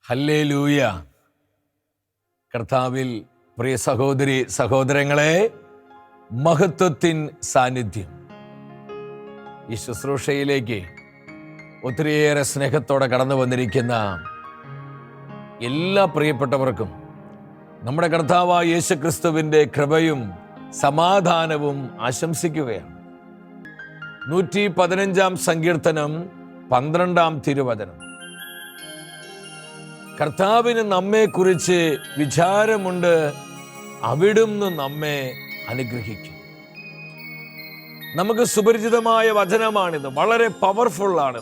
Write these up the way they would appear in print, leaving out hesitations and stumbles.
Hallelujah. കർത്താവിൽ പ്രിയ സഹോദരി സഹോദരങ്ങളെ, മഹത്വത്തിൻ സാന്നിധ്യം ഈ ശുശ്രൂഷയിലേക്ക് ഒത്തിരിയേറെ സ്നേഹത്തോടെ കടന്നു വന്നിരിക്കുന്ന എല്ലാ പ്രിയപ്പെട്ടവർക്കും നമ്മുടെ കർത്താവായ യേശുക്രിസ്തുവിൻ്റെ കൃപയും സമാധാനവും ആശംസിക്കുകയാണ്. 115 സങ്കീർത്തനം 12 തിരുവചനം. കർത്താവിന് നമ്മെക്കുറിച്ച് വിചാരമുണ്ട്, അവിടുന്ന് നമ്മെ അനുഗ്രഹിക്കും. നമുക്ക് സുപരിചിതമായ വചനമാണിത്, വളരെ പവർഫുള്ളാണ്.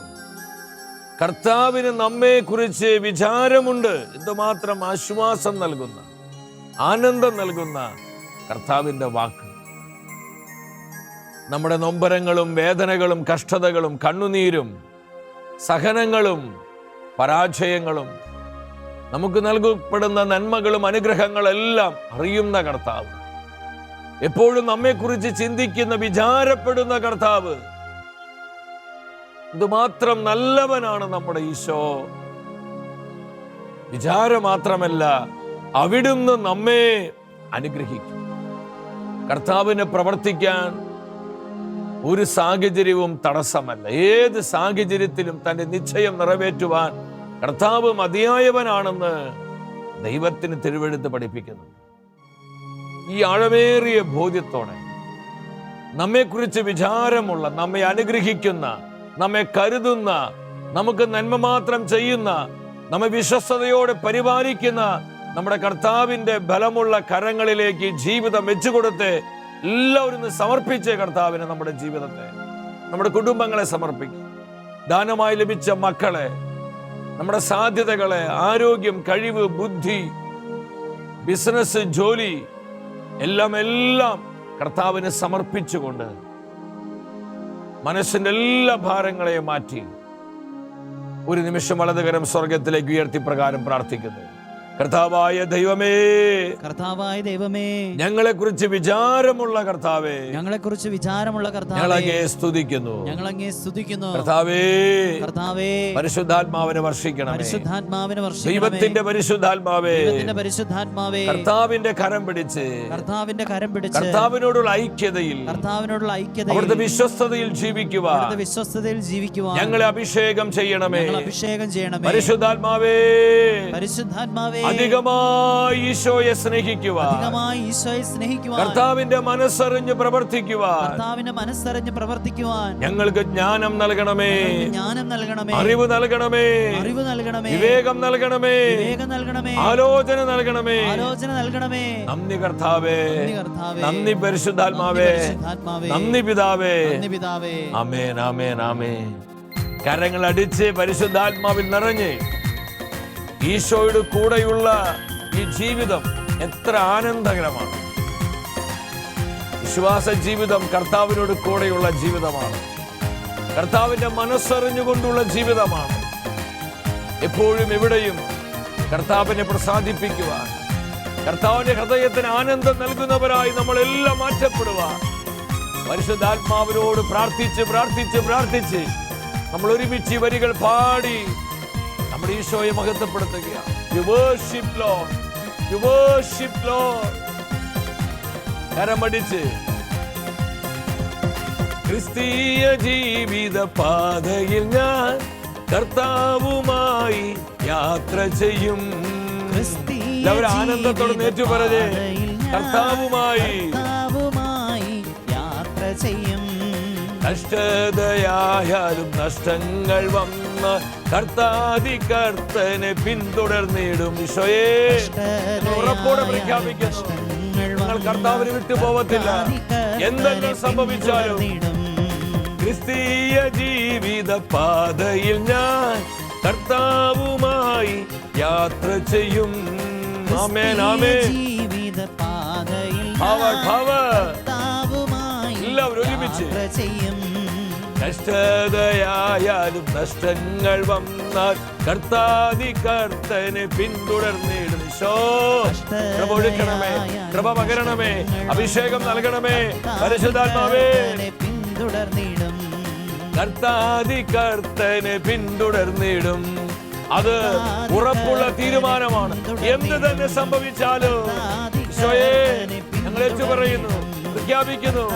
കർത്താവിന് നമ്മെക്കുറിച്ച് വിചാരമുണ്ട്. എന്തുമാത്രം ആശ്വാസം നൽകുന്ന, ആനന്ദം നൽകുന്ന കർത്താവിൻ്റെ വാക്ക്. നമ്മുടെ നൊമ്പരങ്ങളും വേദനകളും കഷ്ടതകളും കണ്ണുനീരും സഹനങ്ങളും പരാജയങ്ങളും നമുക്ക് നൽകപ്പെടുന്ന നന്മകളും അനുഗ്രഹങ്ങളെല്ലാം അറിയുന്ന കർത്താവ്, എപ്പോഴും നമ്മെക്കുറിച്ച് ചിന്തിക്കുന്ന വിചാരപ്പെടുന്ന കർത്താവ്. എന്തുമാത്രം നല്ലവനാണ് നമ്മുടെ ഈശോ. വിചാരം മാത്രമല്ല, അവിടുന്ന് നമ്മെ അനുഗ്രഹിക്കും. കർത്താവിന് പ്രവർത്തിക്കാൻ ഒരു സാഹചര്യവും തടസ്സമല്ല. ഏത് സാഹചര്യത്തിലും തന്റെ നിശ്ചയം നിറവേറ്റുവാൻ കർത്താവ് മതിയായവനാണെന്ന് ദൈവത്തിന് തിരുവെഴുത്ത് പഠിപ്പിക്കുന്നു. ഈ ആഴമേറിയ ബോധ്യത്തോടെ നമ്മെക്കുറിച്ച് വിചാരമുള്ള, നമ്മെ അനുഗ്രഹിക്കുന്ന, നമ്മെ കരുതുന്ന, നമുക്ക് നന്മ മാത്രം ചെയ്യുന്ന, നമ്മെ വിശ്വസ്തയോടെ പരിപാലിക്കുന്ന നമ്മുടെ കർത്താവിൻ്റെ ബലമുള്ള കരങ്ങളിലേക്ക് ജീവിതം വെച്ചുകൊടുത്ത് എല്ലാവരും സമർപ്പിച്ച കർത്താവിന് നമ്മുടെ ജീവിതത്തെ, നമ്മുടെ കുടുംബങ്ങളെ സമർപ്പിക്കും. ദാനമായി ലഭിച്ച മക്കളെ, നമ്മുടെ സാധ്യതകളെ, ആരോഗ്യം, കഴിവ്, ബുദ്ധി, ബിസിനസ്, ജോലി എല്ലാം കർത്താവിന് സമർപ്പിച്ചുകൊണ്ട് മനസ്സിന്റെ എല്ലാ ഭാരങ്ങളെയും മാറ്റി ഒരു നിമിഷം വലതുകരം സ്വർഗത്തിലേക്ക് ഉയർത്തി പ്രകാരം പ്രാർത്ഥിക്കുന്നു. കർത്താവായ ദൈവമേ, ഞങ്ങളെക്കുറിച്ച് വിചാരമുള്ള കർത്താവേ, ഞങ്ങളങ്ങേ സ്തുതിക്കുന്നു. കർത്താവേ, പരിശുദ്ധാത്മാവിനെ വർഷിക്കണമേ. ദൈവത്തിന്റെ പരിശുദ്ധാത്മാവേ, കർത്താവിന്റെ കരം പിടിച്ച് കർത്താവിനോടുള്ള ഐക്യതയിൽ അവിടുത്തെ വിശ്വസ്തതയിൽ ജീവിക്കുവാൻ ഞങ്ങളെ അഭിഷേകം ചെയ്യണമേ. പരിശുദ്ധാത്മാവേ, അധികമായി ഈശോയെ സ്നേഹിക്കുവാൻ, കർത്താവിന്റെ മനസ്സറിഞ്ഞ് പ്രവർത്തിക്കുവാൻ ഞങ്ങൾക്ക് ജ്ഞാനം നൽകണമേ, അറിവ് നൽകണമേ, വിവേകം നൽകണമേ, ആലോചന നൽകണമേ. നന്ദി കർത്താവേ, നന്ദി പരിശുദ്ധാത്മാവേ, നന്ദി പിതാവേ. ആമേൻ, ആമേൻ, ആമേൻ. കരങ്ങൾ അടിച്ച് പരിശുദ്ധാത്മാവിൽ നിറഞ്ഞ് ഈശോയുടെ കൂടെയുള്ള ഈ ജീവിതം എത്ര ആനന്ദകരമാണ്. വിശ്വാസ ജീവിതം കർത്താവിനോട് കൂടെയുള്ള ജീവിതമാണ്. കർത്താവിന്റെ മനസ്സറിഞ്ഞുകൊണ്ടുള്ള ജീവിതമാണ്. എപ്പോഴും എവിടെയും കർത്താവിനെ പ്രസാദിപ്പിക്കുവാൻ, കർത്താവിന്റെ ഹൃദയത്തിന് ആനന്ദം നൽകുന്നവരായി നമ്മളെല്ലാം മാറ്റപ്പെടുവാൻ പരിശുദ്ധാത്മാവിനോട് പ്രാർത്ഥിച്ച് നമ്മൾ ഒരുമിച്ച് വരികൾ പാടി നമ്മുടെ ഈശോയെ മഹത്വപ്പെടുത്തുകയാണ്. You worship Lord, you worship Lord. കരമടിച്ച് ക്രിസ്തീയ ജീവിത പാതയിൽ ഞാൻ കർത്താവുമായി യാത്ര ചെയ്യും. എല്ലാവരും ആനന്ദത്തോടെ നേറ്റു പറഞ്ഞേ, കർത്താവുമായി യാത്ര ചെയ്യും. കഷ്ടതയായാലും നഷ്ടങ്ങൾ വന്ന കർത്താനെ പിന്തുടർന്നിടും. ഈശോയെ, ഉറപ്പോടെ പ്രഖ്യാപിക്കുന്നു, നിങ്ങൾ കർത്താവിന് വിട്ടു പോവത്തില്ല. എന്തെങ്കിലും സംഭവിച്ചാലും ക്രിസ്തീയ ജീവിത പാതയിൽ ഞാൻ കർത്താവുമായി യാത്ര ചെയ്യും. ആമേൻ, ആമേൻ. എല്ലാവരും ഒരുമിച്ച് കഷ്ടതയായാലും നഷ്ടങ്ങൾ വന്നാൽ കർത്താനെ പിന്തുടർന്നിടും. ഈശോ, കൃപ ഒഴുക്കണമേ, കൃപ പകരണമേ, അഭിഷേകം നൽകണമേ. പരിശുദ്ധാത്മാവേ, കർത്താനെ പിന്തുടർന്നിടും. അത് ഉറപ്പുള്ള തീരുമാനമാണ്. എന്ത് തന്നെ സംഭവിച്ചാലും ഈശോയെ ഞങ്ങൾ ഏറ്റു പറയുന്നു, പ്രഖ്യാപിക്കുന്നു,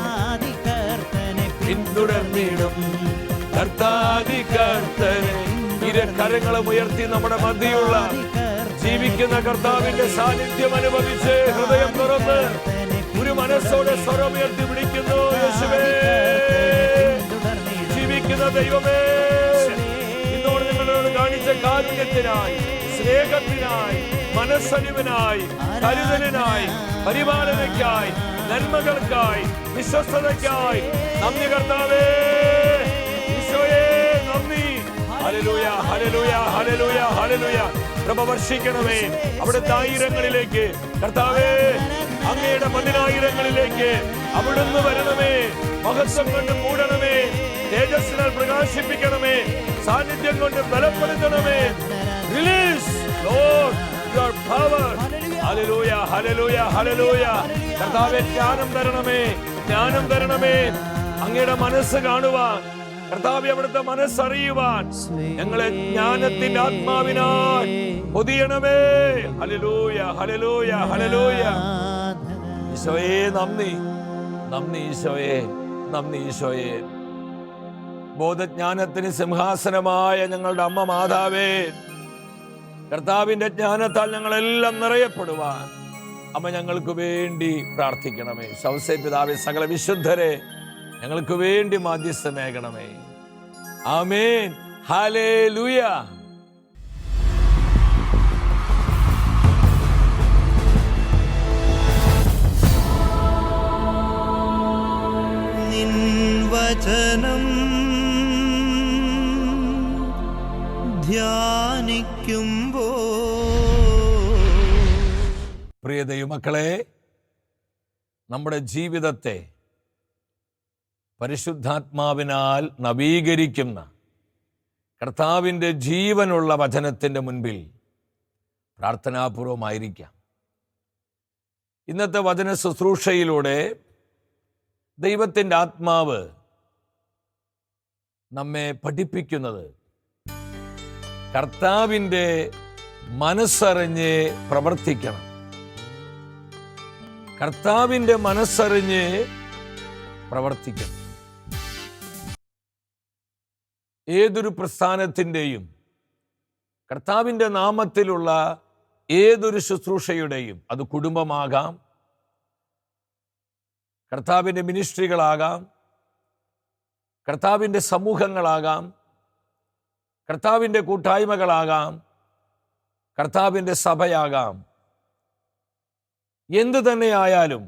പിന്തുടർന്നിടും കർത്താതി കർത്തനെ. ഇരക്കരങ്ങളും ഉയർത്തി നമ്മുടെ മധ്യയുള്ള ജീവിക്കുന്ന കർത്താവിന്റെ സാന്നിധ്യം അനുഭവിച്ച് ഹൃദയം തുറന്ന് ഒരു മനസ്സോടെ സ്വരമുയർത്തി വിളിക്കുന്നു, യേശുവേ, ജീവിക്കുന്ന ദൈവമേ, ഇന്നോട് നിങ്ങളോട് കാണിച്ച കാരുണ്യത്തിനായി, സ്നേഹത്തിനായി, മനസ്സലിവിനായി, കരുതലിനായി, പരിപാലനയ്ക്കായി, നന്മകൾക്കായി, വിശ്വസ്തതയ്ക്കായി നന്ദി കർത്താവേ. ഈശോയെ നന്ദി. Hallelujah, hallelujah, hallelujah, hallelujah. കൃപ വർഷിക്കണമേ അവിടുത്തെ ആയിരങ്ങളിലേക്ക് കർത്താവേ, അങ്ങയുടെ പതിനായിരങ്ങളിലേക്ക് അവിടുന്ന് വരണമേ. മഹത്വം കൊണ്ട് മൂടണമേ, തേജസ്സിനാൽ പ്രകാശിപ്പിക്കണമേ, സാന്നിധ്യം കൊണ്ട് ബലപ്പെടുത്തണമേ. Release lord your power. Hallelujah, hallelujah, hallelujah. കർത്താവേ, ജ്ഞാനം തരണമേ, ജ്ഞാനം തരണമേ. അങ്ങയുടെ മനസ്സ് കാണുവാൻ, കർത്താവേ, അവിടുത്തെ മനസ്സറിയുവാൻ ഞങ്ങളെ ജ്ഞാനത്തിന്റെ ആത്മാവിനാൽ പൊതിയണമേ. Hallelujah, hallelujah, hallelujah. ഈശോയെ നന്ദി, നന്ദി ഈശോയെ, നന്ദി ഈശോയെ. ബോധജ്ഞാനത്തിന് സിംഹാസനമായ ഞങ്ങളുടെ അമ്മ മാതാവേ, കർത്താവിന്റെ ജ്ഞാനത്താൽ ഞങ്ങളെല്ലാം നിറയപ്പെടുവാൻ അമ്മ ഞങ്ങൾക്ക് വേണ്ടി പ്രാർത്ഥിക്കണമേ. ശൗസേ പിതാവേ, സകല വിശുദ്ധരെ ഞങ്ങൾക്ക് വേണ്ടി മാധ്യസ്ഥമേകണമേ. ആമേൻ. ഹല്ലേലൂയ. നിൻ വചനം ധ്യാനിക്കുമ്പോൾ പ്രിയ ദൈവമക്കളെ, നമ്മുടെ ജീവിതത്തെ പരിശുദ്ധാത്മാവിനാൽ നവീകരിക്കുന്ന കർത്താവിൻ്റെ ജീവനുള്ള വചനത്തിൻ്റെ മുൻപിൽ പ്രാർത്ഥനാപൂർവമായിരിക്കാം. ഇന്നത്തെ വചന ശുശ്രൂഷയിലൂടെ ദൈവത്തിൻ്റെ ആത്മാവ് നമ്മെ പഠിപ്പിക്കുന്നത് കർത്താവിൻ്റെ മനസ്സറിഞ്ഞ് പ്രവർത്തിക്കണം. കർത്താവിൻ്റെ മനസ്സറിഞ്ഞ് പ്രവർത്തിക്കണം. ഏതൊരു പ്രസ്ഥാനത്തിൻ്റെയും കർത്താവിൻ്റെ നാമത്തിലുള്ള ഏതൊരു ശുശ്രൂഷയുടെയും, അത് കുടുംബമാകാം, കർത്താവിൻ്റെ മിനിസ്ട്രികളാകാം, കർത്താവിൻ്റെ സമൂഹങ്ങളാകാം, കർത്താവിൻ്റെ കൂട്ടായ്മകളാകാം, കർത്താവിൻ്റെ സഭയാകാം, എന്തു തന്നെയായാലും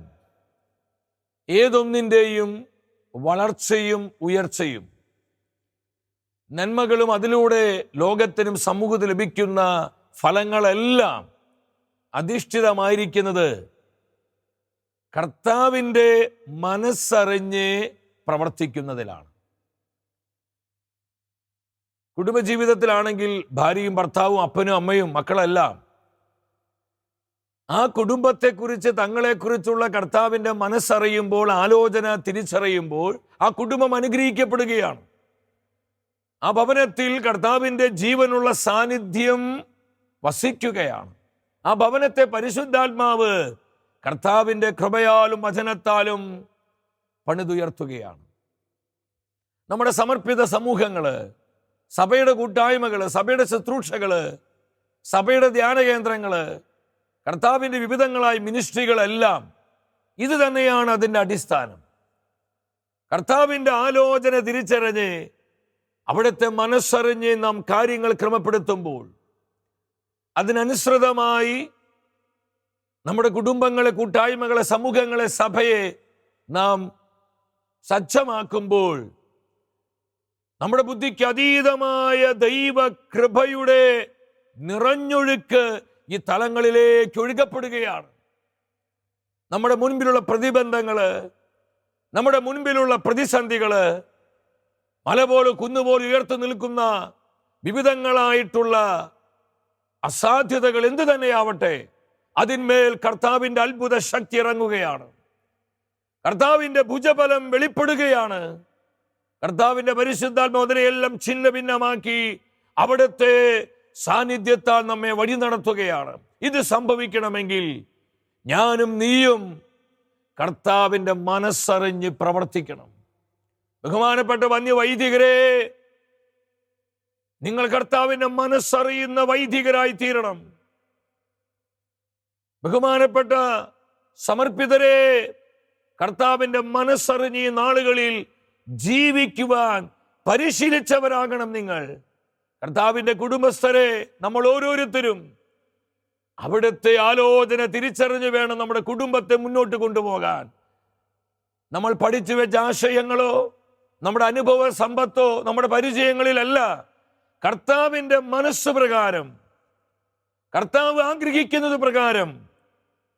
ഏതൊന്നിൻ്റെയും വളർച്ചയും ഉയർച്ചയും നന്മകളും അതിലൂടെ ലോകത്തിനും സമൂഹത്തിനും ലഭിക്കുന്ന ഫലങ്ങളെല്ലാം അധിഷ്ഠിതമായിരിക്കുന്നത് കർത്താവിൻ്റെ മനസ്സറിഞ്ഞ് പ്രവർത്തിക്കുന്നതിലാണ്. കുടുംബജീവിതത്തിലാണെങ്കിൽ ഭാര്യയും ഭർത്താവും അപ്പനും അമ്മയും മക്കളെല്ലാം ആ കുടുംബത്തെക്കുറിച്ച്, തങ്ങളെക്കുറിച്ചുള്ള കർത്താവിൻ്റെ മനസ്സറിയുമ്പോൾ, ആലോചന തിരിച്ചറിയുമ്പോൾ ആ കുടുംബം അനുഗ്രഹിക്കപ്പെടുകയാണ്. ആ ഭവനത്തിൽ കർത്താവിൻ്റെ ജീവനുള്ള സാന്നിധ്യം വസിക്കുകയാണ്. ആ ഭവനത്തെ പരിശുദ്ധാത്മാവ് കർത്താവിൻ്റെ കൃപയാലും വചനത്താലും പണിതുയർത്തുകയാണ്. നമ്മുടെ സമർപ്പിത സമൂഹങ്ങള്, സഭയുടെ കൂട്ടായ്മകള്, സഭയുടെ ശുശ്രൂഷകള്, സഭയുടെ ധ്യാനകേന്ദ്രങ്ങള്, കർത്താവിൻ്റെ വിവിധങ്ങളായ മിനിസ്ട്രികളെല്ലാം ഇത് തന്നെയാണ് അതിൻ്റെ അടിസ്ഥാനം. കർത്താവിൻ്റെ ആലോചന തിരിച്ചറിഞ്ഞ് അവിടുത്തെ മനസ്സറിഞ്ഞ് നാം കാര്യങ്ങൾ ക്രമപ്പെടുത്തുമ്പോൾ അതിനനുസൃതമായി നമ്മുടെ കുടുംബങ്ങളെ, കൂട്ടായ്മകളെ, സമൂഹങ്ങളെ, സഭയെ നാം സജ്ജമാക്കുമ്പോൾ നമ്മുടെ ബുദ്ധിക്ക് അതീതമായ ദൈവകൃപയുടെ നിറഞ്ഞൊഴുക്ക് ഈ തലങ്ങളിലേക്ക് ഒഴുകപ്പെടുകയാണ്. നമ്മുടെ മുൻപിലുള്ള പ്രതിബന്ധങ്ങള്, നമ്മുടെ മുൻപിലുള്ള പ്രതിസന്ധികള്, മല പോലെ കുന്നുപോലെ ഉയർത്തു നിൽക്കുന്ന വിവിധങ്ങളായിട്ടുള്ള അസാധ്യതകൾ എന്തു തന്നെയാവട്ടെ, അതിന്മേൽ കർത്താവിൻ്റെ അത്ഭുത ശക്തി ഇറങ്ങുകയാണ്. കർത്താവിൻ്റെ ഭുജബലം വെളിപ്പെടുകയാണ്. കർത്താവിൻ്റെ പരിശുദ്ധാത്മാവ് അതിനെയെല്ലാം ഛിന്ന ഭിന്നമാക്കി അവിടുത്തെ സാന്നിധ്യത്താൽ നമ്മെ വഴി നടത്തുകയാണ്. ഇത് സംഭവിക്കണമെങ്കിൽ ഞാനും നീയും കർത്താവിൻ്റെ മനസ്സറിഞ്ഞ് പ്രവർത്തിക്കണം. ബഹുമാനപ്പെട്ട വന്യവൈദികരെ, നിങ്ങൾ കർത്താവിൻ്റെ മനസ്സറിയുന്ന വൈദികരായി തീരണം. ബഹുമാനപ്പെട്ട സമർപ്പിതരെ, കർത്താവിൻ്റെ മനസ്സറിഞ്ഞ് ഈ നാളുകളിൽ ജീവിക്കുവാൻ പരിശീലിച്ചവരാകണം നിങ്ങൾ. കർത്താവിൻ്റെ കുടുംബസ്ഥരെ, നമ്മൾ ഓരോരുത്തരും അവിടുത്തെ ആലോചന തിരിച്ചറിഞ്ഞ് വേണം നമ്മുടെ കുടുംബത്തെ മുന്നോട്ട് കൊണ്ടുപോകാൻ. നമ്മൾ പഠിച്ചു വെച്ച ആശയങ്ങളോ നമ്മുടെ അനുഭവ സമ്പത്തോ നമ്മുടെ പരിചയങ്ങളിലല്ല, കർത്താവിൻ്റെ മനസ്സ് പ്രകാരം, കർത്താവ് ആഗ്രഹിക്കുന്നത് പ്രകാരം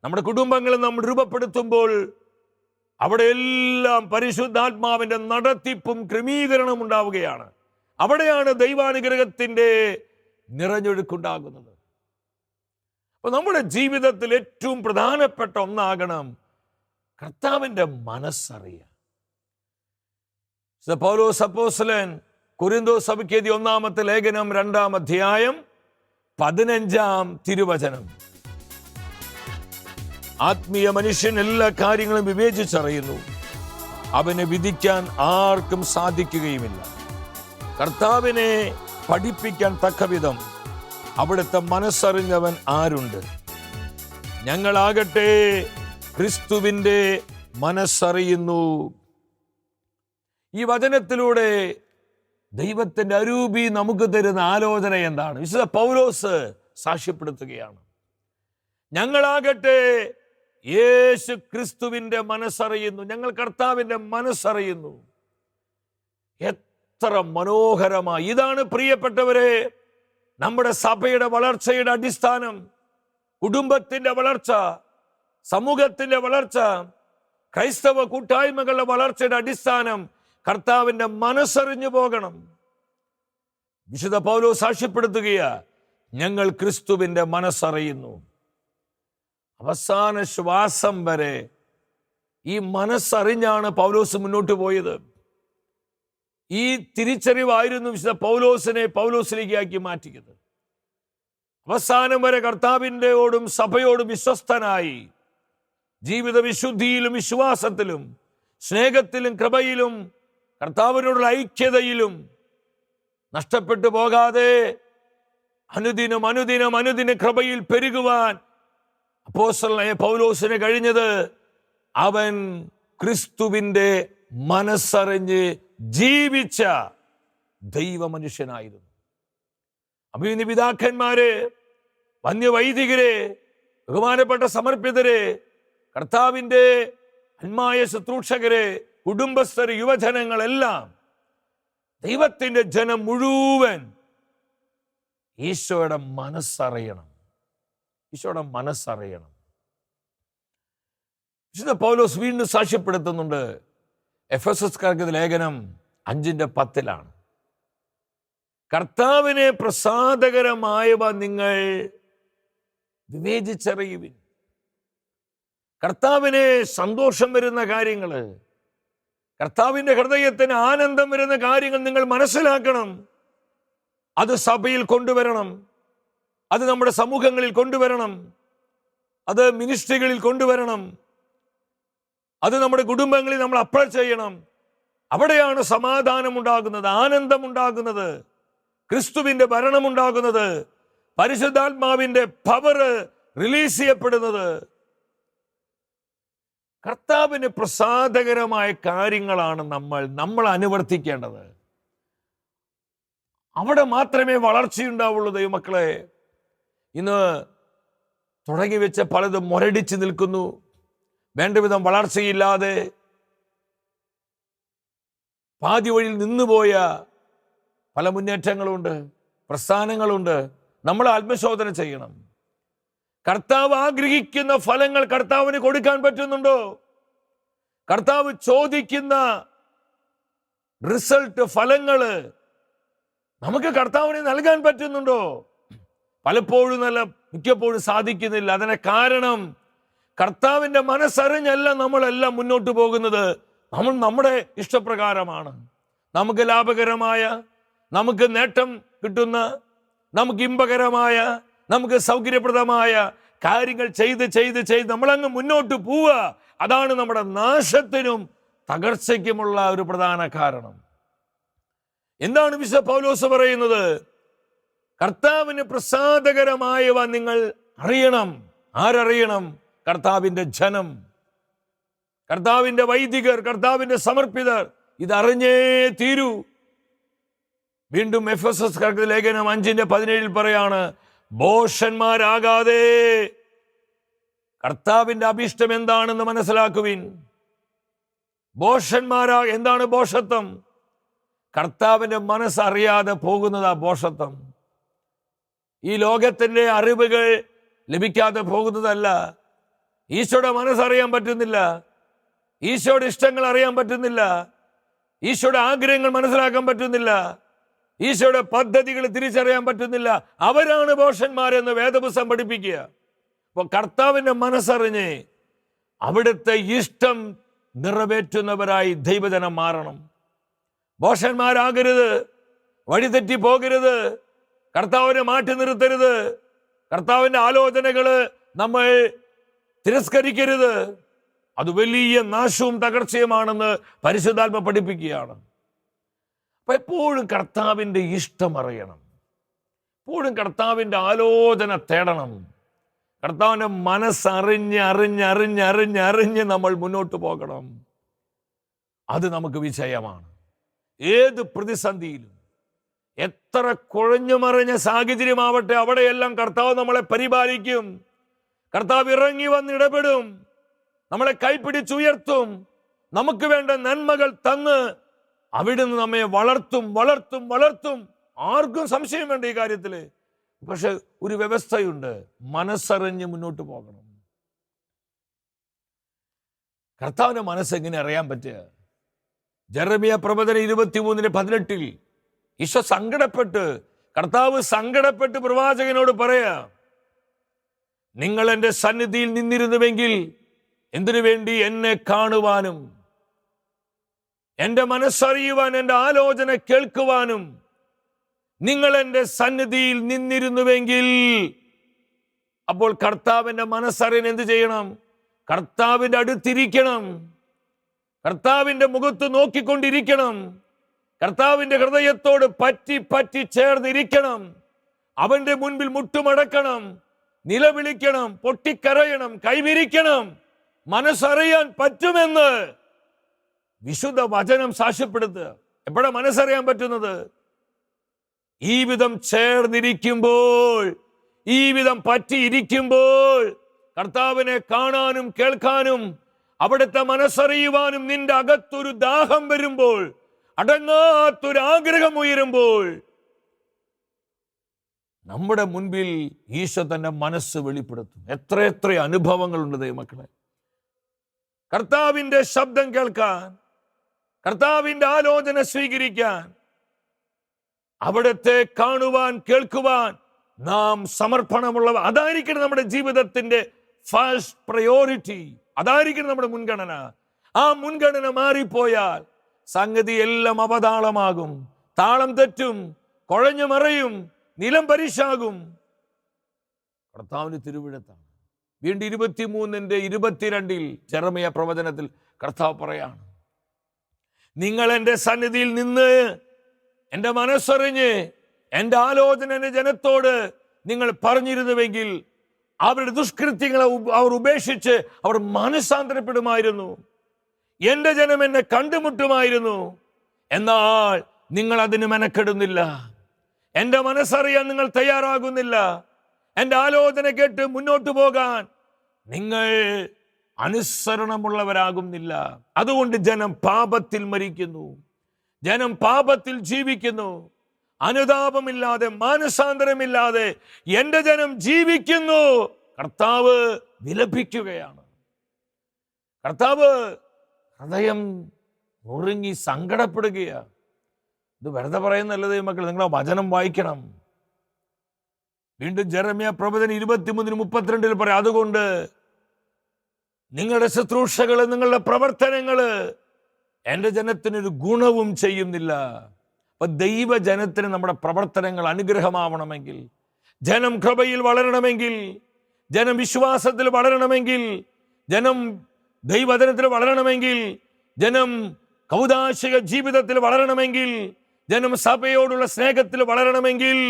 നമ്മുടെ കുടുംബങ്ങളെ നമ്മൾ രൂപപ്പെടുത്തുമ്പോൾ അവിടെ എല്ലാം പരിശുദ്ധാത്മാവിൻ്റെ നടത്തിപ്പും ക്രമീകരണവും ഉണ്ടാവുകയാണ്. അവിടെയാണ് ദൈവാനുഗ്രഹത്തിൻ്റെ നിറഞ്ഞൊഴുക്കുണ്ടാകുന്നത്. അപ്പൊ നമ്മുടെ ജീവിതത്തിൽ ഏറ്റവും പ്രധാനപ്പെട്ട ഒന്നാകണം കർത്താവിൻ്റെ മനസ്സറിയുക. പൗലോസ് അപ്പോസ്തലൻ കൊരിന്തോസ് സഭയ്ക്ക് എഴുതിയ 1-ാമത്തെ ലേഖനം 2-ാം അധ്യായം 15-ാം തിരുവചനം. ആത്മീയ മനുഷ്യൻ എല്ലാ കാര്യങ്ങളും വിവേചിച്ചറിയുന്നു, അവനെ വിധിക്കാൻ ആർക്കും സാധിക്കുകയുമില്ല. കർത്താവിനെ പഠിപ്പിക്കാൻ തക്കവിധം അവിടുത്തെ മനസ്സറിഞ്ഞവൻ ആരുണ്ട്? ഞങ്ങളാകട്ടെ ക്രിസ്തുവിൻ്റെ മനസ്സറിയുന്നു. ഈ വചനത്തിലൂടെ ദൈവത്തിൻ്റെ അരൂപി നമുക്ക് തരുന്ന ആലോചന എന്താണ്? വിശുദ്ധ പൗലോസ് സാക്ഷ്യപ്പെടുത്തുകയാണ്, ഞങ്ങളാകട്ടെ യേശു ക്രിസ്തുവിൻ്റെ മനസ്സറിയുന്നു. ഞങ്ങൾ കർത്താവിൻ്റെ മനസ്സറിയുന്നു. എത്ര മനോഹരമായി! ഇതാണ് പ്രിയപ്പെട്ടവരെ നമ്മുടെ സഭയുടെ വളർച്ചയുടെ അടിസ്ഥാനം. കുടുംബത്തിൻ്റെ വളർച്ച, സമൂഹത്തിൻ്റെ വളർച്ച, ക്രൈസ്തവ കൂട്ടായ്മകളുടെ വളർച്ചയുടെ അടിസ്ഥാനം കർത്താവിൻ്റെ മനസ്സറിഞ്ഞു പോകണം. വിശുദ്ധ പൗലോസ് സാക്ഷ്യപ്പെടുത്തുകയാ, ഞങ്ങൾ ക്രിസ്തുവിൻ്റെ മനസ്സറിയുന്നു. അവസാന ശ്വാസം വരെ ഈ മനസ്സറിഞ്ഞാണ് പൗലോസ് മുന്നോട്ട് പോയത്. ഈ തിരിച്ചറിവായിരുന്നു വിശുദ്ധ പൗലോസിനെ പൗലോസിലേക്കാക്കി മാറ്റിയത്. അവസാനം വരെ കർത്താവിൻ്റെയോടും സഭയോടും വിശ്വസ്തനായി ജീവിത വിശുദ്ധിയിലും വിശ്വാസത്തിലും സ്നേഹത്തിലും കൃപയിലും കർത്താവിനോടുള്ള ഐക്യതയിലും നഷ്ടപ്പെട്ടു പോകാതെ അനുദിനം അനുദിനം അനുദിന കൃപയിൽ പെരുകുവാൻ അപ്പോസ്തലനായ പൗലോസിന് കഴിഞ്ഞത് അവൻ ക്രിസ്തുവിൻ്റെ മനസ്സറിഞ്ഞ് ജീവിച്ച ദൈവമനുഷ്യനായിരുന്നു. അഭിനന്ദ പിതാക്കന്മാരെ, വന്യവൈദികരെ, ബഹുമാനപ്പെട്ട സമർപ്പിതരെ, കർത്താവിൻ്റെ അന്മായ ശുശ്രൂഷകരെ, കുടുംബസ്ഥര്, യുവജനങ്ങളെല്ലാം, ദൈവത്തിൻ്റെ ജനം മുഴുവൻ ഈശോയുടെ മനസ്സറിയണം. ഈശോയുടെ മനസ്സറിയണം. വിശുദ്ധ പൗലോസ് വീണ്ടും സാക്ഷ്യപ്പെടുത്തുന്നുണ്ട്. എഫെസസ്കാർക്ക് ലേഖനം 5:10 കർത്താവിനെ പ്രസാദകരമായവ നിങ്ങൾ വിവേചിച്ചറിയുവിൻ. കർത്താവിനെ സന്തോഷം വരുന്ന കാര്യങ്ങൾ, കർത്താവിൻ്റെ ഹൃദയത്തിന് ആനന്ദം വരുന്ന കാര്യങ്ങൾ നിങ്ങൾ മനസ്സിലാക്കണം. അത് സഭയിൽ കൊണ്ടുവരണം, അത് നമ്മുടെ സമൂഹങ്ങളിൽ കൊണ്ടുവരണം, അത് മിനിസ്ട്രികളിൽ കൊണ്ടുവരണം, അത് നമ്മുടെ കുടുംബങ്ങളിൽ നമ്മൾ അപ്ലൈ ചെയ്യണം. അവിടെയാണ് സമാധാനം ഉണ്ടാകുന്നത്, ആനന്ദം ഉണ്ടാകുന്നത്, ക്രിസ്തുവിൻ്റെ ഭരണമുണ്ടാകുന്നത്, പരിശുദ്ധാത്മാവിൻ്റെ പവർ റിലീസ് ചെയ്യപ്പെടുന്നത്. കർത്താവിന് പ്രസാദകരമായ കാര്യങ്ങളാണ് നമ്മൾ അനുവർത്തിക്കേണ്ടത്. അവിടെ മാത്രമേ വളർച്ചയുണ്ടാവുള്ളൂ. ദൈവമക്കളെ, ഇന്ന് തുടങ്ങി വെച്ച പലതും മുരടിച്ച് നിൽക്കുന്നു. വേണ്ടവിധം വളർച്ചയില്ലാതെ പാതി വഴിയിൽ നിന്നുപോയ പല മുന്നേറ്റങ്ങളുണ്ട്, പ്രസ്ഥാനങ്ങളുണ്ട്. നമ്മൾ ആത്മശോധന ചെയ്യണം. കർത്താവ് ആഗ്രഹിക്കുന്ന ഫലങ്ങൾ കർത്താവിന് കൊടുക്കാൻ പറ്റുന്നുണ്ടോ? കർത്താവ് ചോദിക്കുന്ന റിസൾട്ട്, ഫലങ്ങള് നമുക്ക് കർത്താവിന് നൽകാൻ പറ്റുന്നുണ്ടോ? പലപ്പോഴും മിക്കപ്പോഴും സാധിക്കുന്നില്ല. അതിന് കാരണം കർത്താവിൻ്റെ മനസ്സറിഞ്ഞല്ല നമ്മളെല്ലാം മുന്നോട്ട് പോകുന്നത്. നമ്മൾ നമ്മുടെ ഇഷ്ടപ്രകാരമാണ്. നമുക്ക് ലാഭകരമായ, നമുക്ക് നേട്ടം കിട്ടുന്ന, നമുക്ക് ഇമ്പകരമായ, നമുക്ക് സൗകര്യപ്രദമായ കാര്യങ്ങൾ ചെയ്ത് നമ്മളങ്ങ് മുന്നോട്ട് പോവുക. അതാണ് നമ്മുടെ നാശത്തിനും തകർച്ചയ്ക്കുമുള്ള ഒരു പ്രധാന കാരണം. എന്താണ് വിശുദ്ധ പൗലോസ് പറയുന്നത്? കർത്താവിന് പ്രസാദകരമായവ നിങ്ങൾ അറിയണം. ആരറിയണം? കർത്താവിന്റെ ജനം, കർത്താവിന്റെ വൈദികർ, കർത്താവിന്റെ സമർപ്പിതർ ഇതറിഞ്ഞേ തീരൂ. വീണ്ടും എഫെസോസ് ലേഖനം 5:17 പറയാണ്, ഭോഷന്മാരാകാതെ കർത്താവിന്റെ അഭിഷ്ടം എന്താണെന്ന് മനസ്സിലാക്കുവിൻ. എന്താണ് ഭോഷത്വം? കർത്താവിന്റെ മനസ്സറിയാതെ പോകുന്നതാ ഭോഷത്വം. ഈ ലോകത്തിന്റെ അറിവുകൾ ലഭിക്കാതെ പോകുന്നതല്ല. ഈശോയുടെ മനസ്സറിയാൻ പറ്റുന്നില്ല, ഈശോയുടെ ഇഷ്ടങ്ങൾ അറിയാൻ പറ്റുന്നില്ല, ഈശോയുടെ ആഗ്രഹങ്ങൾ മനസ്സിലാക്കാൻ പറ്റുന്നില്ല, ഈശോയുടെ പദ്ധതികൾ തിരിച്ചറിയാൻ പറ്റുന്നില്ല. അവരാണ് ഭോഷന്മാരെന്ന് വേദപുസ്തകം പഠിപ്പിക്കുക. അപ്പൊ കർത്താവിന്റെ മനസ്സറിഞ്ഞ് അവിടുത്തെ ഇഷ്ടം നിറവേറ്റുന്നവരായി ദൈവജനം മാറണം. ഭോഷന്മാരാകരുത്, വഴിതെറ്റി പോകരുത്, കർത്താവിനെ മാറ്റി നിർത്തരുത്, കർത്താവിന്റെ ആലോചനകള് നമ്മൾ തിരസ്കരിക്കരുത്. അത് വലിയ നാശവും തകർച്ചയുമാണെന്ന് പരിശുദ്ധാത്മ പഠിപ്പിക്കുകയാണ്. അപ്പൊ എപ്പോഴും കർത്താവിന്റെ ഇഷ്ടം അറിയണം, എപ്പോഴും കർത്താവിന്റെ ആലോചന തേടണം. കർത്താവിന്റെ മനസ്സറിഞ്ഞ് നമ്മൾ മുന്നോട്ട് പോകണം. അത് നമുക്ക് വിജയമാണ്. ഏത് പ്രതിസന്ധിയിലും, എത്ര കുഴഞ്ഞു മറിഞ്ഞ സാഹചര്യമാവട്ടെ, അവിടെയെല്ലാം കർത്താവ് നമ്മളെ പരിപാലിക്കും. കർത്താവ് ഇറങ്ങി വന്ന് ഇടപെടും, നമ്മളെ കൈപ്പിടിച്ചുയർത്തും, നമുക്ക് വേണ്ട നന്മകൾ തന്ന് അവിടുന്ന് നമ്മെ വളർത്തും. ആർക്കും സംശയം വേണ്ട ഈ കാര്യത്തില്. പക്ഷെ ഒരു വ്യവസ്ഥയുണ്ട്, മനസ്സറിഞ്ഞ് മുന്നോട്ട് പോകണം. കർത്താവിന്റെ മനസ്സെങ്ങനെ അറിയാൻ പറ്റുക? ജെറമ്യ പ്രവചനം 23:18 ഈശോ കർത്താവ് സങ്കടപ്പെട്ട് പ്രവാചകനോട് പറയാ, നിങ്ങൾ എൻ്റെ സന്നിധിയിൽ നിന്നിരുന്നുവെങ്കിൽ എന്തിനു വേണ്ടി എന്നെ കാണുവാനും എൻ്റെ മനസ്സറിയുവാൻ, എൻ്റെ ആലോചന കേൾക്കുവാനും നിങ്ങൾ എൻ്റെ സന്നിധിയിൽ നിന്നിരുന്നുവെങ്കിൽ. അപ്പോൾ കർത്താവിന്റെ മനസ്സറിയാൻ എന്ത് ചെയ്യണം? കർത്താവിന്റെ അടുത്തിരിക്കണം, കർത്താവിന്റെ മുഖത്ത് നോക്കിക്കൊണ്ടിരിക്കണം, കർത്താവിന്റെ ഹൃദയത്തോട് പറ്റി ചേർന്നിരിക്കണം, അവന്റെ മുൻപിൽ മുട്ടുമടക്കണം, നിലവിളിക്കണം, പൊട്ടിക്കരയണം, കൈവിരിക്കണം. മനസ്സറിയാൻ പറ്റുമെന്ന് വിശുദ്ധ വചനം സാക്ഷ്യപ്പെടുത്തുക. എപ്പോഴാ മനസ്സറിയാൻ പറ്റുന്നത്? ഈ വിധം ചേർന്നിരിക്കുമ്പോൾ, ഈ വിധം പറ്റിയിരിക്കുമ്പോൾ, കർത്താവിനെ കാണാനും കേൾക്കാനും അവിടുത്തെ മനസ്സറിയുവാനും നിന്റെ അകത്തൊരു ദാഹം വരുമ്പോൾ, അടങ്ങാത്തൊരു ആഗ്രഹം ഉയരുമ്പോൾ, നമ്മുടെ മുൻപിൽ ഈശോ തന്റെ മനസ്സ് വെളിപ്പെടുത്തും. എത്ര അനുഭവങ്ങളുണ്ട് ദൈവമക്കളെ. കർത്താവിന്റെ ശബ്ദം കേൾക്കാൻ, കർത്താവിന്റെ ആലോചന സ്വീകരിക്കാൻ, അവിടുത്തെ കാണുവാൻ കേൾക്കുവാൻ നാം സമർപ്പണമുള്ളവ. അതായിരിക്കണം നമ്മുടെ ജീവിതത്തിന്റെ ഫസ്റ്റ് പ്രയോറിറ്റി, അതായിരിക്കണം നമ്മുടെ മുൻഗണന. ആ മുൻഗണന മാറിപ്പോയാൽ സംഗതി എല്ലാം അവതാളമാകും, താളം തെറ്റും, കുഴഞ്ഞു മറയും, നിലം പരിശാകും. കർത്താവിന്റെ തിരുവിഴത്താണ്. വീണ്ടും 23:22 ജെറമ്യ പ്രവചനത്തിൽ കർത്താവ് പറയാണ്, നിങ്ങൾ എൻ്റെ സന്നിധിയിൽ നിന്ന് എൻ്റെ മനസ്സറിഞ്ഞ് എൻ്റെ ആലോചന എൻ്റെ ജനത്തോട് നിങ്ങൾ പറഞ്ഞിരുന്നുവെങ്കിൽ അവരുടെ ദുഷ്കൃത്യങ്ങളെ അവർ ഉപേക്ഷിച്ച് അവർ മനസ്സാന്തരപ്പെടുമായിരുന്നു, എൻ്റെ ജനം എന്നെ കണ്ടുമുട്ടുമായിരുന്നു. എന്നാൽ നിങ്ങൾ അതിന് മെനക്കെടുന്നില്ല, എൻ്റെ മനസ്സറിയാൻ നിങ്ങൾ തയ്യാറാകുന്നില്ല, എൻ്റെ ആലോചന കേട്ട് മുന്നോട്ട് പോകാൻ നിങ്ങൾ അനുസരണമുള്ളവരാകുന്നില്ല. അതുകൊണ്ട് ജനം പാപത്തിൽ മരിക്കുന്നു, ജനം പാപത്തിൽ ജീവിക്കുന്നു. അനുതാപമില്ലാതെ, മാനസാന്തരമില്ലാതെ എൻ്റെ ജനം ജീവിക്കുന്നു. കർത്താവ് വിലപിക്കുകയാണ്. കർത്താവ് ഹൃദയം മുറുങ്ങി സങ്കടപ്പെടുകയാണ്. ഇത് വെറുതെ പറയുന്നല്ലേ മക്കൾ, നിങ്ങൾ വചനം വായിക്കണം. വീണ്ടും ജെറമ്യ പ്രവചനം 23:32 പറയാം, അതുകൊണ്ട് നിങ്ങളുടെ ശുശ്രൂഷകള്, നിങ്ങളുടെ പ്രവർത്തനങ്ങള് എൻ്റെ ജനത്തിനൊരു ഗുണവും ചെയ്യുന്നില്ല. അപ്പൊ ദൈവജനത്തിന് നമ്മുടെ പ്രവർത്തനങ്ങൾ അനുഗ്രഹമാവണമെങ്കിൽ, ജനം കൃപയിൽ വളരണമെങ്കിൽ, ജനം വിശ്വാസത്തിൽ വളരണമെങ്കിൽ, ജനം ദൈവവചനത്തിൽ വളരണമെങ്കിൽ, ജനം കൗദാശിക ജീവിതത്തിൽ വളരണമെങ്കിൽ, ജനം സഭയോടുള്ള സ്നേഹത്തിൽ വളരണമെങ്കിൽ,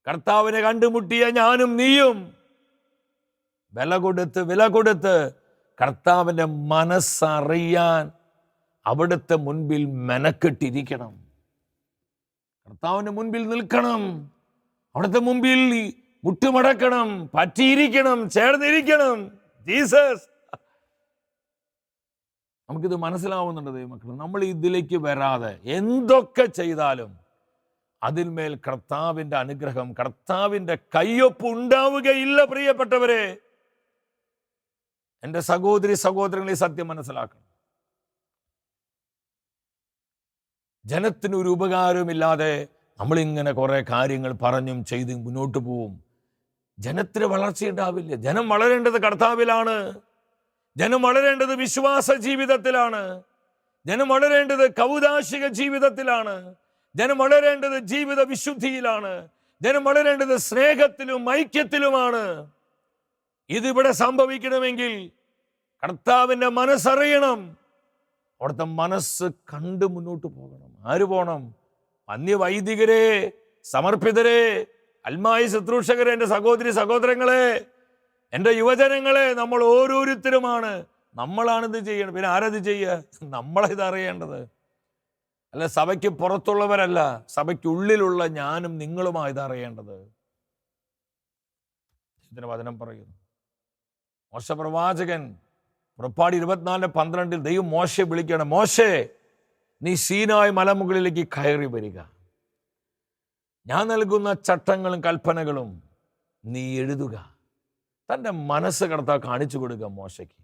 കർത്താവിനെ കണ്ടുമുട്ടിയ ഞാനും നീയും വില കൊടുത്ത് കർത്താവിൻ്റെ മനസ്സറിയാൻ അവിടുത്തെ മുൻപിൽ മെനക്കെട്ടിരിക്കണം. കർത്താവിൻ്റെ മുൻപിൽ നിൽക്കണം, അവിടുത്തെ മുൻപിൽ മുട്ടുമടക്കണം, പറ്റിയിരിക്കണം, ചേർന്നിരിക്കണം. ജീസസ്, നമുക്കിത് മനസ്സിലാവുന്നുണ്ട് ദൈവമക്കളെ. നമ്മൾ ഇതിലേക്ക് വരാതെ എന്തൊക്കെ ചെയ്താലും അതിന്മേൽ കർത്താവിൻ്റെ അനുഗ്രഹം, കർത്താവിൻ്റെ കയ്യൊപ്പ് ഉണ്ടാവുകയില്ല. പ്രിയപ്പെട്ടവരെ, എൻ്റെ സഹോദരി സഹോദരങ്ങളെ, സത്യം മനസ്സിലാക്കണം. ജനത്തിനൊരു ഉപകാരവുമില്ലാതെ നമ്മളിങ്ങനെ കുറേ കാര്യങ്ങൾ പറഞ്ഞും ചെയ്തും മുന്നോട്ട് പോവും. ജനത്തിന് വളർച്ചയുണ്ടാവില്ല. ജനം വളരേണ്ടത് കർത്താവിലാണ്. ജനം വളരേണ്ടത് വിശ്വാസ ജീവിതത്തിലാണ്. ജനം വളരേണ്ടത് കൗദാശിക ജീവിതത്തിലാണ്. ജനം വളരേണ്ടത് ജീവിത വിശുദ്ധിയിലാണ്. ജനം വളരേണ്ടത് സ്നേഹത്തിലും ഐക്യത്തിലുമാണ്. ഇതിവിടെ സംഭവിക്കണമെങ്കിൽ കർത്താവിൻ്റെ മനസ്സറിയണം. അവിടുത്തെ മനസ്സ് കണ്ട് മുന്നോട്ട് പോകണം. ആര് പോകണം? അന്യവൈദികരെ, സമർപ്പിതരെ, അൽമായ ശുശ്രൂഷകരെ, എൻ്റെ സഹോദരി സഹോദരങ്ങളെ, എൻ്റെ യുവജനങ്ങളെ, നമ്മൾ ഓരോരുത്തരുമാണ്. നമ്മളാണിത് ചെയ്യണം. പിന്നെ ആരത് ചെയ്യുക? നമ്മളിത് അറിയേണ്ടത്. അല്ല, സഭയ്ക്ക് പുറത്തുള്ളവരല്ല, സഭയ്ക്കുള്ളിലുള്ള ഞാനും നിങ്ങളുമാണ് ഇത് അറിയേണ്ടത്. ഇതിന് വചനം പറയുന്നു. മോശ പ്രവാചകൻ പുറപ്പാട് 24:12 ദൈവം മോശയെ വിളിക്കണം. മോശേ, നീ സീനായ് മലമുകളിലേക്ക് കയറി വരിക. ഞാൻ നൽകുന്ന ചട്ടങ്ങളും കൽപ്പനകളും നീ എഴുതുക. തൻ്റെ മനസ്സ് കർത്താവ് കാണിച്ചു കൊടുക്കുക മോശയ്ക്ക്,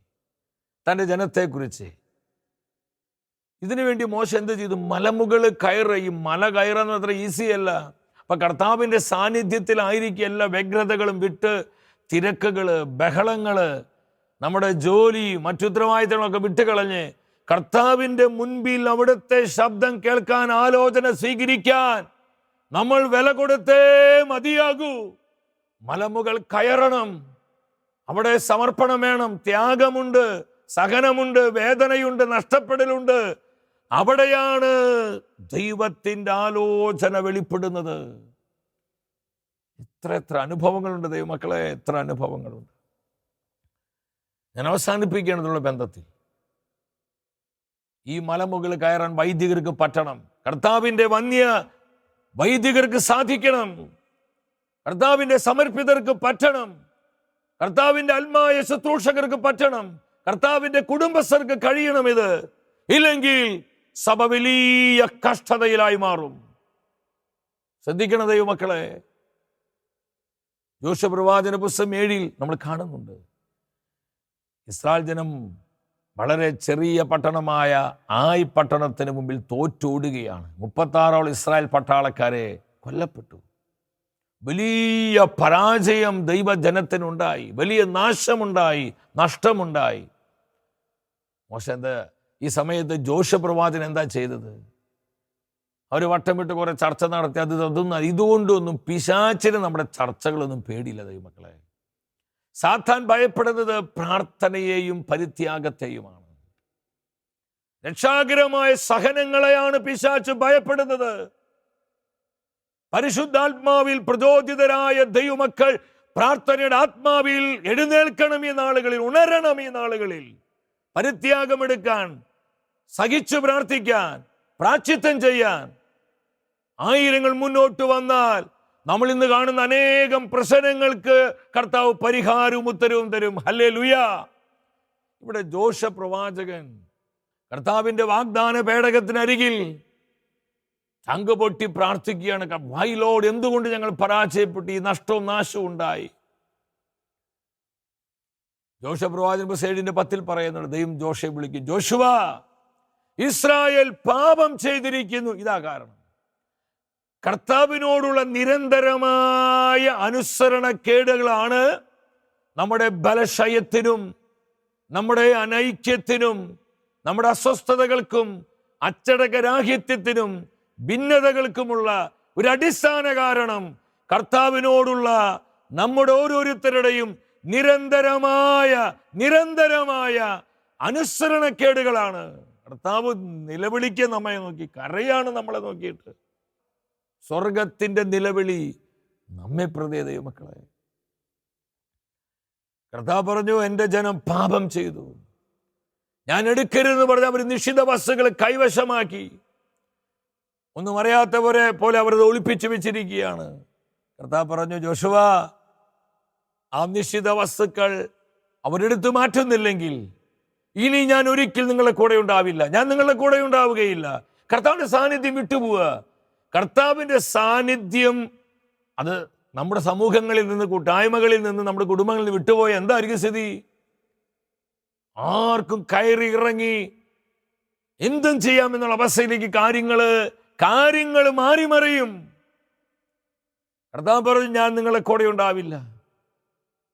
തൻ്റെ ജനത്തെക്കുറിച്ച്. ഇതിനുവേണ്ടി മോശ എന്ത് ചെയ്തു? മലമുകളിൽ കയറുക. ഈ മല കയറുന്നത് അത്ര ഈസിയല്ല. അപ്പൊ കർത്താവിൻ്റെ സാന്നിധ്യത്തിലായിരിക്കും എല്ലാ വ്യഗ്രതകളും വിട്ട്, തിരക്കുകള്, ബഹളങ്ങള്, നമ്മുടെ ജോലി, മറ്റുത്തരവാദിത്തങ്ങളൊക്കെ വിട്ടുകളഞ്ഞ് കർത്താവിൻ്റെ മുൻപിൽ അവിടുത്തെ ശബ്ദം കേൾക്കാൻ, ആലോചന സ്വീകരിക്കാൻ നമ്മൾ വില കൊടുത്തേ മതിയാകൂ. മലമുകൾ കയറണം. അവിടെ സമർപ്പണം വേണം, ത്യാഗമുണ്ട്, സഹനമുണ്ട്, വേദനയുണ്ട്, നഷ്ടപ്പെടലുണ്ട്. അവിടെയാണ് ദൈവത്തിൻ്റെ ആലോചന വെളിപ്പെടുന്നത്. എത്ര അനുഭവങ്ങളുണ്ട് ദൈവമക്കളെ, എത്ര അനുഭവങ്ങളുണ്ട്. ഞാൻ അവസാനിപ്പിക്കേണ്ടതുള്ള ബന്ധത്തിൽ ഈ മലമുകളിൽ കയറാൻ വൈദികർക്ക് പറ്റണം. കർത്താവിൻ്റെ വന്യ വൈദികർക്ക് സാധിക്കണം. കർത്താവിൻ്റെ സമർപ്പിതർക്ക് പറ്റണം. കർത്താവിൻ്റെ ആത്മായ ശുശ്രൂഷകർക്ക് പറ്റണം. കർത്താവിൻ്റെ കുടുംബസ്ഥർക്ക് കഴിയണം. ഇത് ഇല്ലെങ്കിൽ സഭ വലിയ കഷ്ടതയിലായി മാറും. ശ്രദ്ധിക്കണം ദൈവമക്കളെ. യോശുവ പ്രവാചന പുസ്തകം 7 നമ്മൾ കാണുന്നുണ്ട്. ഇസ്രായേൽ ജനം വളരെ ചെറിയ പട്ടണമായ ആയി പട്ടണത്തിന് മുമ്പിൽ തോറ്റോടുകയാണ്. 36 ഇസ്രായേൽ പട്ടാളക്കാരെ കൊല്ലപ്പെട്ടു. വലിയ പരാജയം ദൈവജനത്തിനുണ്ടായി, വലിയ നാശമുണ്ടായി, നഷ്ടമുണ്ടായി. മോശ ഈ സമയത്ത് ജോഷുവ പ്രവാചകൻ എന്താ ചെയ്തത്? അവർ വട്ടമിട്ട് കുറെ ചർച്ച നടത്തി. ഇതുകൊണ്ടൊന്നും പിശാചിന് നമ്മുടെ ചർച്ചകളൊന്നും പേടിയില്ല ദൈവമക്കളെ. സാത്താൻ ഭയപ്പെടുന്നത് പ്രാർത്ഥനയെയും പരിത്യാഗത്തെയുമാണ്. രക്ഷാകരമായ സഹനങ്ങളെയാണ് പിശാച് ഭയപ്പെടുന്നത്. പരിശുദ്ധാത്മാവിൽ പ്രചോദിതരായ ദൈവമക്കൾ പ്രാർത്ഥനയുടെ ആത്മാവിൽ എഴുന്നേൽക്കണം. ഈ നാളുകളിൽ ഉണരണം. ഈ നാളുകളിൽ പരിത്യാഗമെടുക്കാൻ, സഹിച്ചു പ്രാർത്ഥിക്കാൻ, പ്രാശ്ചിത്തം ചെയ്യാൻ ആയിരങ്ങൾ മുന്നോട്ട് വന്നാൽ നമ്മൾ ഇന്ന് കാണുന്ന അനേകം പ്രശ്നങ്ങൾക്ക് കർത്താവ് പരിഹാരവും ഉത്തരവും തരും. ഹല്ലേലൂയ. ഇവിടെ ജോഷുവ പ്രവാചകൻ കർത്താവിൻ്റെ വാഗ്ദാന പേടകത്തിനരികിൽ ചങ്ക് പൊട്ടി പ്രാർത്ഥിക്കുകയാണ്. മൈ ലോർഡ്, എന്തുകൊണ്ട് ഞങ്ങൾ പരാജയപ്പെട്ടു? ഈ നഷ്ടവും നാശവും ഉണ്ടായി. ജോഷുവ പ്രവാചകൻ 7:10 പറയുന്നുണ്ട്, ദൈവം ജോഷയെ വിളിക്കും, ജോഷുവ, ഇസ്രായേൽ പാപം ചെയ്തിരിക്കുന്നു. ഇതാ കാരണം. കർത്താവിനോടുള്ള നിരന്തരമായ അനുസരണക്കേടുകളാണ് നമ്മുടെ ബലക്ഷയത്തിനും, നമ്മുടെ അനൈക്യത്തിനും, നമ്മുടെ അസ്വസ്ഥതകൾക്കും, അച്ചടക്കരാഹിത്യത്തിനും, ഭിന്നതകൾക്കുമുള്ള ഒരു അടിസ്ഥാന കാരണം കർത്താവിനോടുള്ള നമ്മുടെ ഓരോരുത്തരുടെയും നിരന്തരമായ അനുസരണക്കേടുകളാണ്. കർത്താവ് നിലവിളിക്ക് നമ്മെ നോക്കി കരയാണ് നമ്മളെ നോക്കിയിട്ട്. സ്വർഗത്തിന്റെ നിലവിളി നമ്മെ പ്രതി ദൈവമക്കളെ. കർത്താവ് പറഞ്ഞു, എൻ്റെ ജനം പാപം ചെയ്തു. ഞാൻ എടുക്കരുതെന്ന് പറഞ്ഞ അവർ നിശ്ചിത വസ്തുക്കൾ കൈവശമാക്കി. ഒന്നും അറിയാത്തവരെ പോലെ അവർ ഒളിപ്പിച്ചു വെച്ചിരിക്കുകയാണ്. കർത്താവ് പറഞ്ഞു, ജോഷുവ, ആ നിശ്ചിത വസ്തുക്കൾ അവരെടുത്ത് മാറ്റുന്നില്ലെങ്കിൽ ഇനി ഞാൻ ഒരിക്കൽ നിങ്ങളുടെ കൂടെ ഉണ്ടാവില്ല, ഞാൻ നിങ്ങളുടെ കൂടെ ഉണ്ടാവുകയില്ല. കർത്താവിന്റെ സാന്നിധ്യം വിട്ടുപോവുക. കർത്താവിന്റെ സാന്നിധ്യം അത് നമ്മുടെ സമൂഹങ്ങളിൽ നിന്ന്, കൂട്ടായ്മകളിൽ നിന്ന്, നമ്മുടെ കുടുംബങ്ങളിൽ നിന്ന് വിട്ടുപോയ എന്തായിരിക്കും സ്ഥിതി? ആർക്കും കയറി ഇറങ്ങി എന്തും ചെയ്യാമെന്നുള്ള അവസ്ഥയിലേക്ക് കാര്യങ്ങൾ മാറിമറിയും. കർത്താവ് പറഞ്ഞു, ഞാൻ നിങ്ങളെ കൂടെ ഉണ്ടാവില്ല.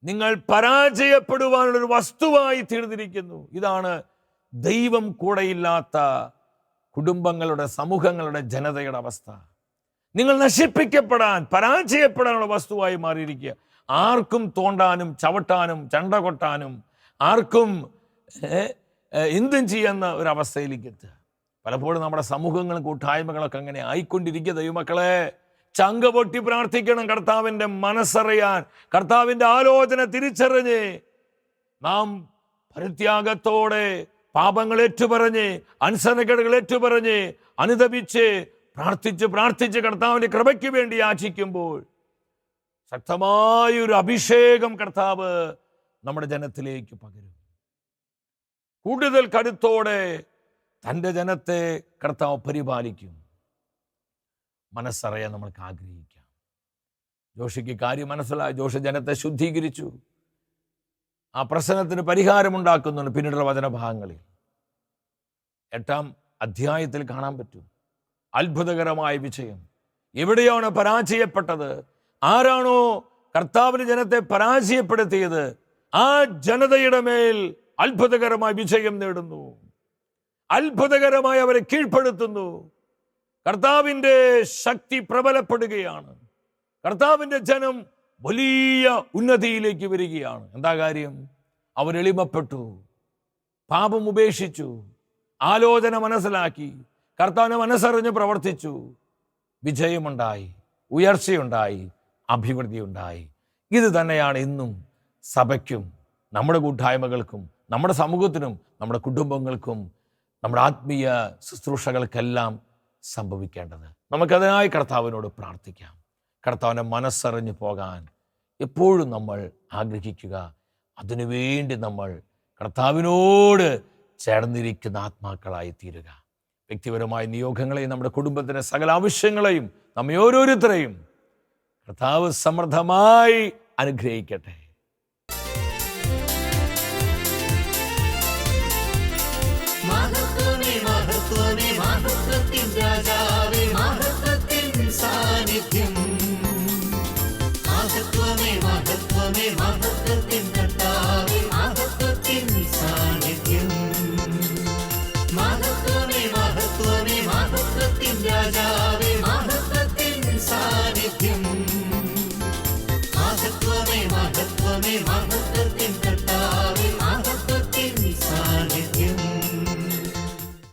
നിങ്ങൾ പരാജയപ്പെടുവാനുള്ളൊരു വസ്തുവായി തീർന്നിരിക്കുന്നു. ഇതാണ് ദൈവം കൂടെയില്ലാത്ത കുടുംബങ്ങളുടെ, സമൂഹങ്ങളുടെ, ജനതയുടെ അവസ്ഥ. നിങ്ങൾ പരാജയപ്പെടാനുള്ള വസ്തുവായി മാറിയിരിക്കുക. ആർക്കും തോണ്ടാനും ചവിട്ടാനും ചണ്ട കൊട്ടാനും ആർക്കും എന്തും ചെയ്യുന്ന ഒരവസ്ഥയിലേക്ക് എത്തുക. പലപ്പോഴും നമ്മുടെ സമൂഹങ്ങളും കൂട്ടായ്മകളൊക്കെ അങ്ങനെ ആയിക്കൊണ്ടിരിക്കുക. ദൈവമക്കളെ, ചങ്ക പൊട്ടി പ്രാർത്ഥിക്കണം. കർത്താവിൻ്റെ മനസ്സറിയാൻ, കർത്താവിൻ്റെ ആലോചന തിരിച്ചറിഞ്ഞ് നാം പരിത്യാഗത്തോടെ പാപങ്ങൾ ഏറ്റുപറഞ്ഞ്, അനുസരണക്കേടുകൾ ഏറ്റുപറഞ്ഞ്, അനുതപിച്ച് പ്രാർത്ഥിച്ച് കർത്താവിൻ്റെ കൃപയ്ക്ക് വേണ്ടി യാചിക്കുമ്പോൾ ശക്തമായൊരു അഭിഷേകം കർത്താവ് നമ്മുടെ ജനത്തിലേക്ക് പകരും. കൂടുതൽ കരുത്തോടെ തൻ്റെ ജനത്തെ കർത്താവ് പരിപാലിക്കും. മനസ്സറിയാൻ നമ്മൾക്ക് ആഗ്രഹിക്കാം. ജോഷിക്ക് കാര്യം മനസ്സിലായി. ജോഷ ജനത്തെ ശുദ്ധീകരിച്ചു. ആ പ്രശ്നത്തിന് പരിഹാരമുണ്ടാക്കുന്നുണ്ട് പിന്നീടുള്ള വചനഭാഗങ്ങളിൽ. 8-ാം അധ്യായത്തിൽ കാണാൻ പറ്റും അത്ഭുതകരമായ വിജയം. എവിടെയാണ് പരാജയപ്പെട്ടത്? ആരാണോ കർത്താവിന്റെ ജനത്തെ പരാജയപ്പെടുത്തിയത്, ആ ജനതയുടെ മേൽ അത്ഭുതകരമായ വിജയം നേടുന്നു. അത്ഭുതകരമായി അവരെ കീഴ്പ്പെടുത്തുന്നു. കർത്താവിൻ്റെ ശക്തി പ്രബലപ്പെടുകയാണ്. കർത്താവിൻ്റെ ജനം വലിയ ഉന്നതിയിലേക്ക് വരികയാണ്. എന്താ കാര്യം? അവരെളിമപ്പെട്ടു, പാപം ഉപേക്ഷിച്ചു, ആലോചന മനസ്സിലാക്കി, കർത്താവിനെ മനസ്സറിഞ്ഞ് പ്രവർത്തിച്ചു. വിജയമുണ്ടായി, ഉയർച്ചയുണ്ടായി, അഭിവൃദ്ധിയുണ്ടായി. ഇത് തന്നെയാണ് ഇന്നും സഭയ്ക്കും നമ്മുടെ കൂട്ടായ്മകൾക്കും നമ്മുടെ സമൂഹത്തിനും നമ്മുടെ കുടുംബങ്ങൾക്കും നമ്മുടെ ആത്മീയ ശുശ്രൂഷകൾക്കെല്ലാം സംഭവിക്കേണ്ടത്. നമുക്കതിനായി കർത്താവിനോട് പ്രാർത്ഥിക്കാം. കർത്താവിനെ മനസ്സറിഞ്ഞു പോകാൻ എപ്പോഴും നമ്മൾ ആഗ്രഹിക്കുക. അതിനുവേണ്ടി നമ്മൾ കർത്താവിനോട് ചേർന്നിരിക്കുന്ന ആത്മാക്കളായി തീരുക. വ്യക്തിപരമായ നിയോഗങ്ങളെയും നമ്മുടെ കുടുംബത്തിൻ്റെ സകല ആവശ്യങ്ങളെയും നമ്മെ ഓരോരുത്തരെയും കർത്താവ് സമൃദ്ധമായി അനുഗ്രഹിക്കട്ടെ.